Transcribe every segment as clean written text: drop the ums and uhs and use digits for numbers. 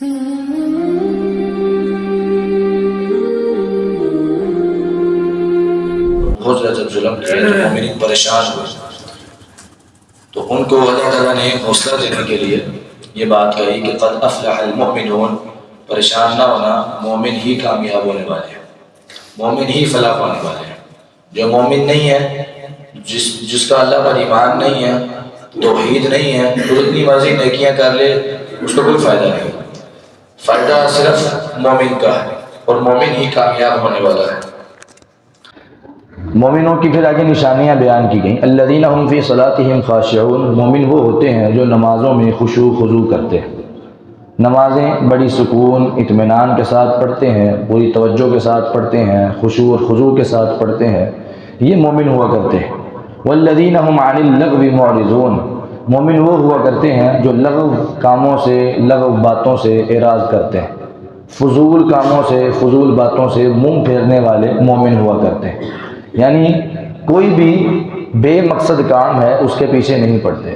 بہت زیادہ ظلم کیا تو مومنین پریشان ہوئے، تو ان کو اللہ تعالیٰ نے حوصلہ دینے کے لیے یہ بات کہی کہ قد افلح المؤمنون، پریشان نہ ہونا، مومن ہی کامیاب ہونے والے ہیں، مومن ہی فلاح پانے والے ہیں۔ جو مومن نہیں ہے، جس کا اللہ پر ایمان نہیں ہے، توحید نہیں ہے، تو اتنی مرضی نیکیاں کر لے اس کو کوئی فائدہ نہیں، فائدہ صرف مومن کا ہے، اور مومن ہی کامیاب ہونے والا ہے۔ مومنوں کی پھر آگے نشانیاں بیان کی گئیں۔ الذین هم فی صلاتہم خاشعون، مومن وہ ہوتے ہیں جو نمازوں میں خشوع خضوع کرتے ہیں، نمازیں بڑی سکون اطمینان کے ساتھ پڑھتے ہیں، پوری توجہ کے ساتھ پڑھتے ہیں، خشوع اور خضوع کے ساتھ پڑھتے ہیں، یہ مومن ہوا کرتے ہیں۔ والذین هم عن اللغو معرضون، مومن وہ ہوا کرتے ہیں جو لغو کاموں سے، لغو باتوں سے اعراض کرتے ہیں، فضول کاموں سے، فضول باتوں سے منہ پھیرنے والے مومن ہوا کرتے ہیں۔ یعنی کوئی بھی بے مقصد کام ہے اس کے پیچھے نہیں پڑتے،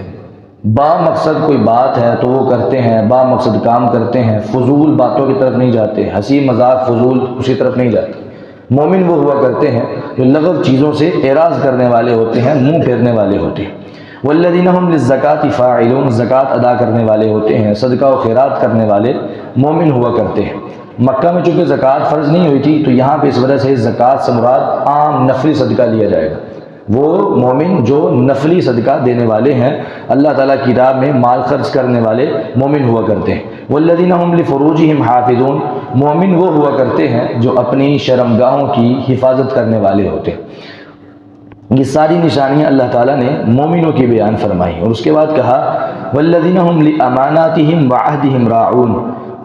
با مقصد کوئی بات ہے تو وہ کرتے ہیں، با مقصد کام کرتے ہیں، فضول باتوں کی طرف نہیں جاتے، ہنسی مذاق فضول اسی طرف نہیں جاتے۔ مومن وہ ہوا کرتے ہیں جو لغو چیزوں سے اعراض کرنے والے ہوتے ہیں، منہ پھیرنے والے ہوتے ہیں۔ والذین هم للزکاۃ فاعلون، زکوٰۃ ادا کرنے والے ہوتے ہیں، صدقہ و خیرات کرنے والے مومن ہوا کرتے ہیں۔ مکہ میں چونکہ زکوٰۃ فرض نہیں ہوئی تھی تو یہاں پہ اس وجہ سے زکوٰۃ سے مراد عام نفلی صدقہ لیا جائے گا، وہ مومن جو نفلی صدقہ دینے والے ہیں، اللہ تعالیٰ کی راہ میں مال خرچ کرنے والے مومن ہوا کرتے ہیں۔ والذین هم لفروجہم حافظون، مومن وہ ہوا کرتے ہیں جو اپنی شرمگاہوں کی حفاظت کرنے والے ہوتے ہیں۔ یہ ساری نشانیاں اللہ تعالیٰ نے مومنوں کی بیان فرمائی، اور اس کے بعد کہا والذین هم لاماناتہم وعہدہم راعون،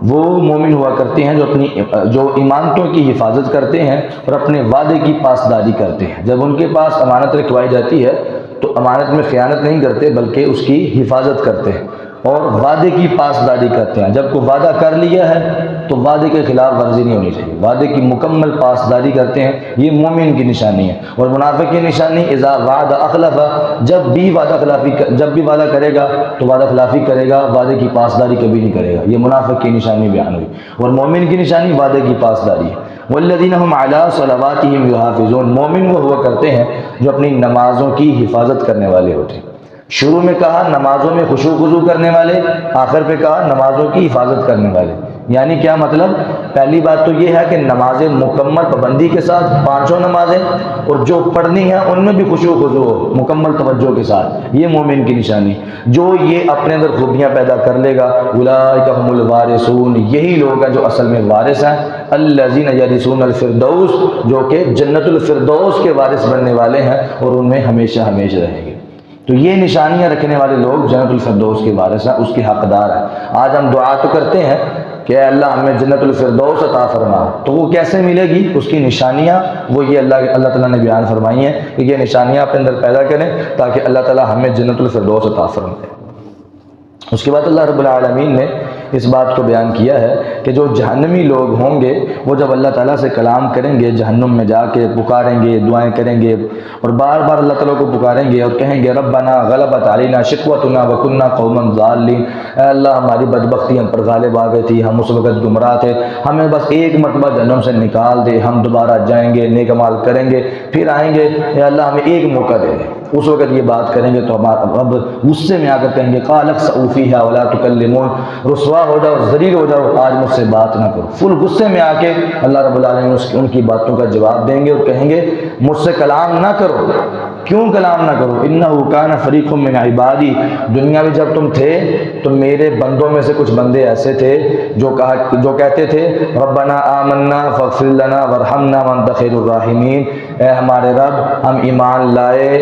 وہ مومن ہوا کرتے ہیں جو ایمانتوں کی حفاظت کرتے ہیں اور اپنے وعدے کی پاسداری کرتے ہیں۔ جب ان کے پاس امانت رکھوائی جاتی ہے تو امانت میں خیانت نہیں کرتے بلکہ اس کی حفاظت کرتے ہیں اور وعدے کی پاسداری کرتے ہیں۔ جب کوئی وعدہ کر لیا ہے تو وعدے کے خلاف ورزی نہیں ہونی چاہیے، وعدے کی مکمل پاسداری کرتے ہیں، یہ مومن کی نشانی ہے۔ اور منافق کی نشانی اذا وعد اخلف، جب بھی وعدہ کرے گا تو وعدہ خلافی کرے گا، وعدے کی پاسداری کبھی نہیں کرے گا، یہ منافق کی نشانی بیان ہوئی۔ اور مومن کی نشانی وعدے کی پاسداری ہے۔ والذین هم علی صلواتہم یحافظون، مومن وہ ہوا کرتے ہیں جو اپنی نمازوں کی حفاظت کرنے والے ہوتے ہیں۔ شروع میں کہا نمازوں میں خشوع خضوع کرنے والے، آخر پہ کہا نمازوں کی حفاظت کرنے والے۔ یعنی کیا مطلب؟ پہلی بات تو یہ ہے کہ نمازیں مکمل پابندی کے ساتھ، پانچوں نمازیں، اور جو پڑھنی ہیں ان میں بھی خشوع خضوع ہو، مکمل توجہ کے ساتھ، یہ مومن کی نشانی۔ جو یہ اپنے اندر خوبیاں پیدا کر لے گا، اولئک هم الوارثون، یہی لوگ ہیں جو اصل میں وارث ہیں، الذین یرثون الفردوس، جو کہ جنت الفردوس کے وارث بننے والے ہیں اور ان میں ہمیشہ ہمیشہ رہیں گے۔ تو یہ نشانیاں رکھنے والے لوگ جنت الفردوس کے وارث ہیں، اس کے حقدار ہیں۔ آج ہم دعا تو کرتے ہیں کہ اے اللہ ہمیں جنت الفردوس عطا فرما، تو وہ کیسے ملے گی؟ اس کی نشانیاں وہ یہ اللہ تعالیٰ نے بیان فرمائی ہیں کہ یہ نشانیاں اپنے اندر پیدا کریں تاکہ اللہ تعالیٰ ہمیں جنت الفردوس عطا فرمائے۔ اس کے بعد اللہ رب العالمین نے اس بات کو بیان کیا ہے کہ جو جہنمی لوگ ہوں گے وہ جب اللہ تعالیٰ سے کلام کریں گے، جہنم میں جا کے پکاریں گے، دعائیں کریں گے اور بار بار اللہ تعالیٰ کو پکاریں گے اور کہیں گے ربنا غلبت علینا شقوتنا وکنا قوما ضالین، اے اللہ ہماری بدبختی ہم پر غالب آ گئی تھی، ہم اس وقت گمراہ تھے، ہمیں بس ایک مرتبہ جہنم سے نکال دے، ہم دوبارہ جائیں گے، نیک اعمال کریں گے، پھر آئیں گے، اے اللہ ہمیں ایک موقع دے دے۔ اس وقت یہ بات کریں گے تو ہمارا رب غصے میں آ کر کہیں گے قال اخسئوا فیہا ولا تکلمون، رسوا ہو جاؤ، ذلیل ہو جاؤ، آج مجھ سے بات نہ کرو۔ فل غصے میں آ کے اللہ رب العالمین ان کی باتوں کا جواب دیں گے اور کہیں گے مجھ سے کلام نہ کرو۔ کیوں کلام نہ کرو؟ انہ کان فریق من عبادی، دنیا میں جب تم تھے تو میرے بندوں میں سے کچھ بندے ایسے تھے جو کہتے تھے ربنا آمنا فاغفر لنا وارحمنا وانت خیر الراحمین، اے ہمارے رب ہم ایمان لائے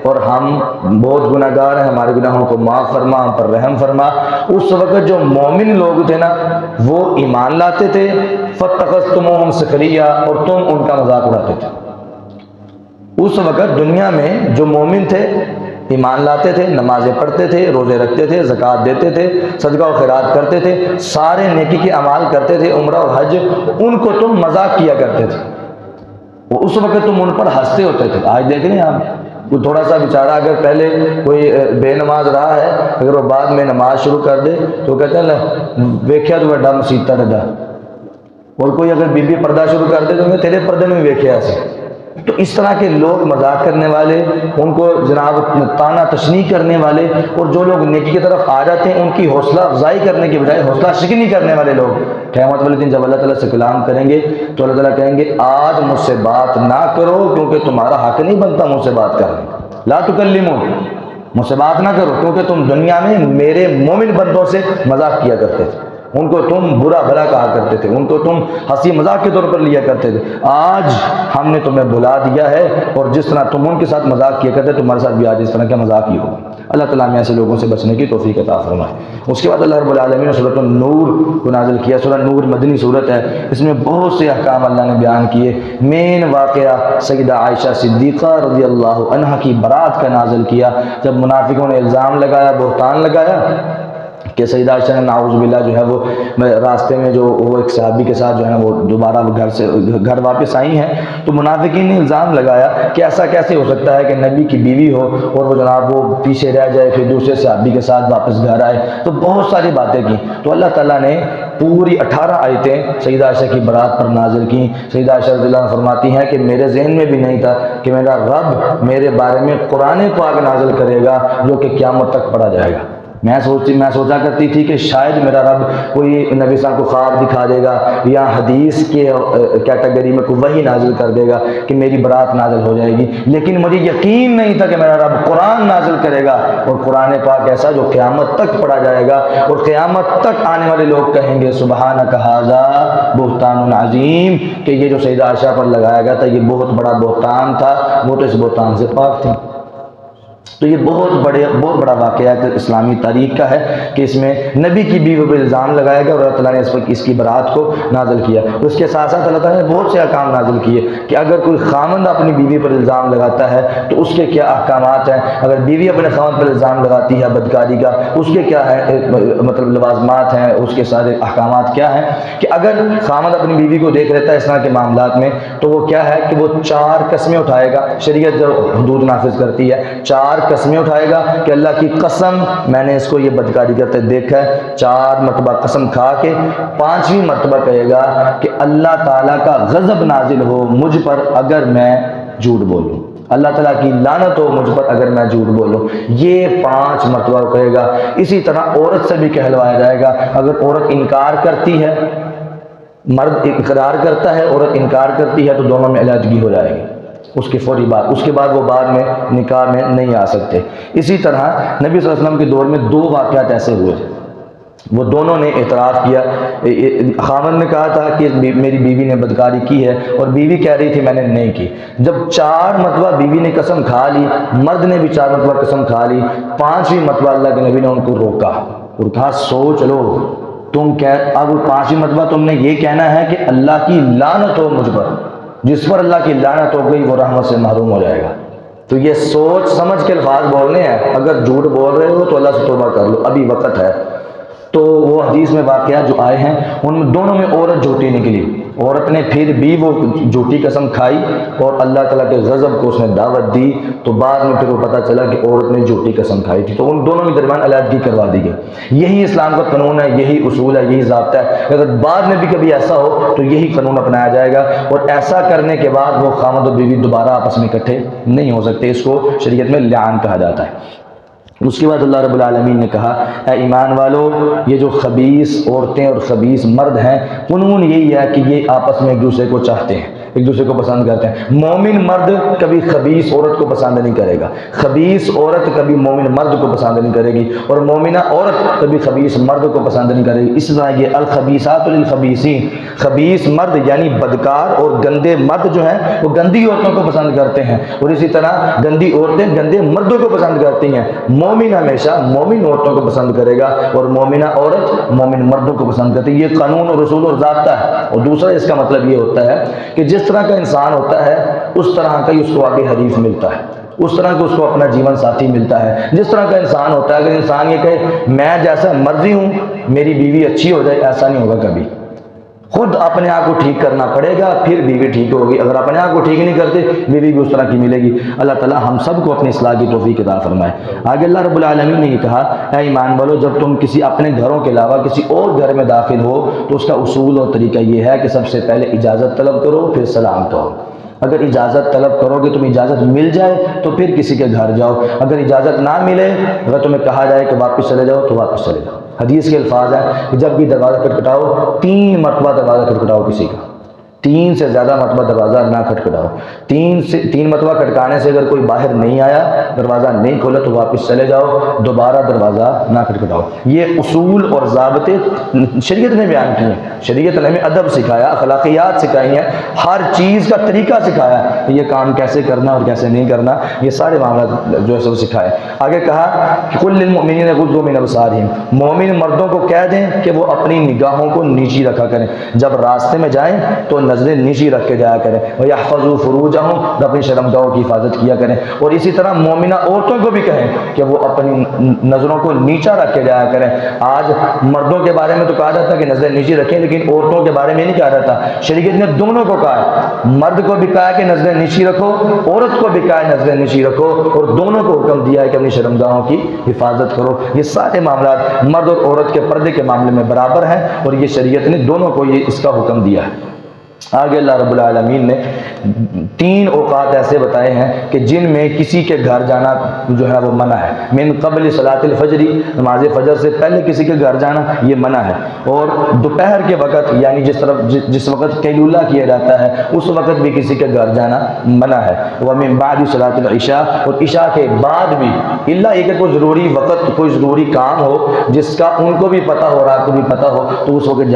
اور ہم بہت گناہ گار ہیں، ہمارے گناہوں کو معاف فرما، ہم پر رحم فرما۔ اس وقت جو مومن لوگ تھے نا وہ ایمان لاتے تھے، فاتخذتموہم سخریا، اور تم ان کا مذاق اڑاتے تھے۔ اس وقت دنیا میں جو مومن تھے ایمان لاتے تھے، نمازیں پڑھتے تھے، روزے رکھتے تھے، زکوٰۃ دیتے تھے، صدقہ و خیرات کرتے تھے، سارے نیکی کے اعمال کرتے تھے، عمرہ اور حج، ان کو تم مذاق کیا کرتے تھے، اس وقت تم ان پر ہنستے ہوتے تھے۔ آج دیکھ رہے ہیں آپ کوئی تھوڑا سا بیچارہ اگر پہلے کوئی بے نماز رہا ہے، اگر وہ بعد میں نماز شروع کر دے تو کہتے ہیں نا ویکھیا تو بڑا مسیطہ رہا، اور کوئی اگر بی بی پردہ شروع کر دے تو میں تیرے پردے میں ویکھیا سے۔ تو اس طرح کے لوگ مذاق کرنے والے، ان کو جناب تانا تشنیع کرنے والے، اور جو لوگ نیکی کی طرف آ جاتے ہیں ان کی حوصلہ افزائی کرنے کے بجائے حوصلہ شکنی کرنے والے لوگ قیامت والے دن جب اللہ تعالیٰ سے کلام کریں گے تو اللہ تعالیٰ کہیں گے آج مجھ سے بات نہ کرو کیونکہ تمہارا حق نہیں بنتا مجھ سے بات کرنے کا، لا تکلمون، مجھ سے بات نہ کرو کیونکہ تم دنیا میں میرے مومن بندوں سے مذاق کیا کرتے تھے، ان کو تم برا بھلا کہا کرتے تھے، ان کو تم ہنسی مذاق کے طور پر لیا کرتے تھے، آج ہم نے تمہیں بلا دیا ہے اور جس طرح تم ان کے ساتھ مذاق کیا کرتے تمہارے ساتھ بھی آج اس طرح کا مذاق ہی ہوگا۔ اللہ تعالیٰ میں ایسے لوگوں سے بچنے کی توفیق عطا فرمائے۔ اس کے بعد اللہ رب العالمین نے سورۃ النور کو نازل کیا۔ سورۃ نور مدنی سورت ہے، اس میں بہت سے احکام اللہ نے بیان کیے۔ مین واقعہ سیدہ عائشہ صدیقہ رضی اللہ عنہا کی برات کا نازل کیا، جب منافقوں نے الزام لگایا، بہتان لگایا کہ سیدہ عائشہ نے نعوذ باللہ جو ہے وہ راستے میں جو وہ ایک صحابی کے ساتھ جو ہے وہ دوبارہ گھر واپس آئی ہیں، تو منافقین نے الزام لگایا کہ ایسا کیسے ہو سکتا ہے کہ نبی کی بیوی ہو اور وہ جناب وہ پیچھے رہ جائے پھر دوسرے صحابی کے ساتھ واپس گھر آئے، تو بہت ساری باتیں کی۔ تو اللہ تعالیٰ نے پوری 18 آیتیں سیدہ عائشہ کی برات پر نازل کی۔ سیدہ عائشہ رضی اللہ عنہ فرماتی ہیں کہ میرے ذہن میں بھی نہیں تھا کہ میرا رب میرے بارے میں قرآن پاک نازل کرے گا جو کہ قیامت تک پڑھا جائے گا۔ میں سوچا کرتی تھی کہ شاید میرا رب کوئی نبی صلی اللہ علیہ وسلم کو خواب دکھا دے گا یا حدیث کے کیٹیگری میں کوئی وحی نازل کر دے گا کہ میری برات نازل ہو جائے گی، لیکن مجھے یقین نہیں تھا کہ میرا رب قرآن نازل کرے گا، اور قرآن پاک ایسا جو قیامت تک پڑھا جائے گا، اور قیامت تک آنے والے لوگ کہیں گے سبحانک ھذا بہتان عظیم، کہ یہ جو سیدہ عائشہ پر لگایا گیا تھا یہ بہت بڑا بہتان تھا، وہ تو اس بہتان سے پاک تھی۔ تو یہ بہت بڑا واقعہ اسلامی تاریخ کا ہے کہ اس میں نبی کی بیوی پر الزام لگایا گیا اور اللہ تعالیٰ نے اس کی برات کو نازل کیا۔ اس کے ساتھ ساتھ اللہ تعالیٰ نے بہت سے احکام نازل کیے کہ اگر کوئی خامند اپنی بیوی پر الزام لگاتا ہے تو اس کے کیا احکامات ہیں، اگر بیوی اپنے خامند پر الزام لگاتی ہے بدکاری کا اس کے کیا ہے مطلب لوازمات ہیں، اس کے سارے احکامات کیا ہیں، کہ اگر خامند اپنی بیوی کو دیکھ لیتا ہے اس طرح کے معاملات میں تو وہ کیا ہے کہ وہ 4 قسمیں اٹھائے گا۔ شریعت جو حدود نافذ کرتی ہے 4 قسمیں اٹھائے گا کہ اللہ کی قسم میں نے اس کو یہ بدکاری کرتے دیکھا ہے، 4 مرتبہ قسم کھا کے 5ویں مرتبہ کہے گا کہ اللہ تعالیٰ کا غضب نازل ہو مجھ پر اگر میں جھوٹ بولوں، اللہ تعالیٰ کی لعنت ہو مجھ پر اگر میں جھوٹ بولوں، یہ 5 مرتبہ کہے گا۔ اسی طرح عورت سے بھی کہلوایا جائے گا، اگر عورت انکار کرتی ہے، مرد اقرار کرتا ہے عورت انکار کرتی ہے تو دونوں میں علیحدگی ہو جائے گی اس کے فوری بعد، اس کے بعد وہ بعد میں نکاح میں نہیں آ سکتے۔ اسی طرح نبی صلی اللہ علیہ وسلم کے دور میں 2 واقعات ایسے ہوئے، وہ دونوں نے اعتراف کیا۔ خامن نے کہا تھا کہ میری بیوی نے بدکاری کی ہے اور بیوی کہہ رہی تھی میں نے نہیں کی۔ جب 4 مرتبہ بیوی نے قسم کھا لی، مرد نے بھی 4 مرتبہ قسم کھا لی، 5ویں مرتبہ اللہ کے نبی نے ان کو روکا اور کہا سوچ لو، تم اب 5ویں مرتبہ تم نے یہ کہنا ہے کہ اللہ کی لعنت ہو مجھ پر، جس پر اللہ کی لعنت ہو گئی وہ رحمت سے محروم ہو جائے گا۔ تو یہ سوچ سمجھ کے الفاظ بولنے ہیں، اگر جھوٹ بول رہے ہو تو اللہ سے توبہ کر لو، ابھی وقت ہے۔ تو وہ حدیث میں واقعات جو آئے ہیں ان میں دونوں میں عورت جھوٹی نکلی، عورت نے پھر بھی وہ جھوٹی قسم کھائی اور اللہ تعالیٰ کے غضب کو اس نے دعوت دی، تو بعد میں پھر وہ پتہ چلا کہ عورت نے جھوٹی قسم کھائی تھی، تو ان دونوں کے درمیان علیحدگی کروا دی گئی۔ یہی اسلام کا قانون ہے، یہی اصول ہے، یہی ضابطہ ہے۔ اگر بعد میں بھی کبھی ایسا ہو تو یہی قانون اپنایا جائے گا، اور ایسا کرنے کے بعد وہ خامد و بیوی دوبارہ آپس میں اکٹھے نہیں ہو سکتے، اس کو شریعت میں لعان کہا جاتا ہے۔ اس کے بعد اللہ رب العالمین نے کہا اے ایمان والو، یہ جو خبیث عورتیں اور خبیث مرد ہیں قانون یہی ہے کہ یہ آپس میں ایک دوسرے کو چاہتے ہیں، ایک دوسرے کو پسند کرتے ہیں۔ مومن مرد کبھی خبیث عورت کو پسند نہیں کرے گا، خبیث عورت کبھی مومن مرد کو پسند نہیں کرے گی، اور مومنہ عورت کبھی خبیث مرد کو پسند نہیں کرے گی۔ اس طرح یہ الخبیثات للخبیثین، خبیث مرد یعنی بدکار اور گندے مرد جو ہیں وہ گندی عورتوں کو پسند کرتے ہیں، اور اسی طرح گندی عورتیں گندے مردوں کو پسند کرتی ہیں۔ مومن ہمیشہ مومن عورتوں کو پسند کرے گا اور مومنہ عورت مومن مردوں کو پسند کرتی ہے۔ یہ قانون اور رسول اور ضابطہ ہے۔ اور دوسرا اس کا مطلب یہ ہوتا ہے کہ جس طرح کا انسان ہوتا ہے اس طرح کا ہی اس کو آگے حریف ملتا ہے، اس طرح کا اس کو اپنا جیون ساتھی ملتا ہے۔ جس طرح کا انسان ہوتا ہے، اگر انسان یہ کہے میں جیسا مرضی ہوں میری بیوی اچھی ہو جائے، ایسا نہیں ہوگا کبھی۔ خود اپنے آپ کو ٹھیک کرنا پڑے گا، پھر بیوی ٹھیک ہوگی۔ اگر اپنے آپ کو ٹھیک نہیں کرتے بیوی بھی اس طرح کی ملے گی۔ اللہ تعالیٰ ہم سب کو اپنی اصلاح کی توفیق عطا فرمائے۔ آگے اللہ رب العالمین نے یہ کہا، اے ایمان والو جب تم کسی اپنے گھروں کے علاوہ کسی اور گھر میں داخل ہو تو اس کا اصول اور طریقہ یہ ہے کہ سب سے پہلے اجازت طلب کرو، پھر سلام کہو۔ اگر اجازت طلب کرو گے، تمہیں اجازت مل جائے تو پھر کسی کے گھر جاؤ، اگر اجازت نہ ملے، اگر تمہیں کہا جائے کہ واپس چلے جاؤ تو واپس چلے جاؤ۔ حدیث کے الفاظ ہیں کہ جب بھی دروازہ کھٹکھٹاؤ 3 مرتبہ دروازہ کھٹکھٹاؤ کسی کا، 3 سے زیادہ مرتبہ دروازہ نہ کھٹکھٹاؤ۔ 3 مرتبہ کھٹکانے سے اگر کوئی باہر نہیں آیا، دروازہ نہیں کھولا تو واپس چلے جاؤ، دوبارہ دروازہ نہ کھٹکھٹاؤ۔ یہ اصول اور ضابطے شریعت نے بیان کیے ہیں۔ شریعت نے ہمیں ادب سکھایا، اخلاقیات سکھائی ہیں، ہر چیز کا طریقہ سکھایا، یہ کام کیسے کرنا اور کیسے نہیں کرنا، یہ سارے معاملات جو ہے سب سکھائے۔ آگے کہا کہ قل للمؤمنین یغضوا من ابصارہم، مومن مردوں کو کہہ دیں کہ وہ اپنی نگاہوں کو نیچی رکھا کریں، جب راستے میں جائیں تو نظریں نیچی رکھ کے جایا کریں، وَيَحْفَظُوا فُرُوجَهُمْ، اور اپنی شرمگاہوں کی حفاظت کیا کریں۔ اور اسی طرح مومنہ عورتوں کو بھی کہیں کہ وہ اپنی نظروں کو نیچا رکھ کے جایا کریں۔ آج مردوں کے بارے میں تو کہا جاتا ہے کہ نظریں نیچی رکھیں، لیکن عورتوں کے بارے میں نہیں کہا جاتا۔ شریعت نے دونوں کو کہا ہے، مرد کو بھی کہا ہے کہ نظریں نیچی رکھو، عورت کو بھی کہا ہے نظریں نیچی رکھو، اور دونوں کو حکم دیا ہے کہ اپنی شرمگاہوں کی حفاظت کرو۔ یہ سارے معاملات مرد اور عورت کے پردے کے معاملے میں برابر ہیں، اور یہ شریعت نے دونوں کو اس کا حکم دیا ہے۔ آگے اللہ رب العالمین نے 3 اوقات ایسے بتائے ہیں کہ جن میں کسی کے گھر جانا جو ہے وہ منع ہے۔ من قبل صلاۃ الفجر، نماز فجر سے پہلے کسی کے گھر جانا یہ منع ہے، اور دوپہر کے وقت یعنی جس وقت قیلولہ کیا جاتا ہے اس وقت بھی کسی کے گھر جانا منع ہے۔ ومن بعد صلاۃ العشاء، اور عشاء کے بعد بھی، الا یہ کہ کوئی ضروری وقت، کوئی ضروری کام ہو جس کا ان کو بھی پتہ ہو، رات کو بھی پتہ ہو، تو اس وقت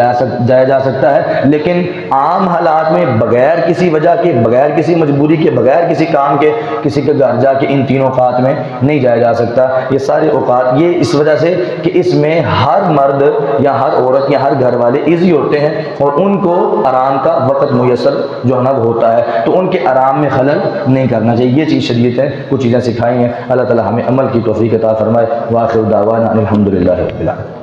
جایا جا سکتا ہے، لیکن عام حالات میں بغیر کسی وجہ کے، بغیر کسی مجبوری کے، بغیر کسی کام کے کسی کے گھر جا کے ان 3 اوقات میں نہیں جایا جا سکتا۔ یہ سارے اوقات یہ اس وجہ سے کہ اس میں ہر مرد یا ہر عورت یا ہر گھر والے ایزی ہوتے ہیں اور ان کو آرام کا وقت میسر جو ہے نا ہوتا ہے، تو ان کے آرام میں خلل نہیں کرنا چاہیے۔ یہ چیز شریعت ہے، کچھ چیزیں سکھائی ہیں۔ اللہ تعالی ہمیں عمل کی توفیق عطا فرمائے۔ وآخر دعوانا الحمدللہ رب العالمین۔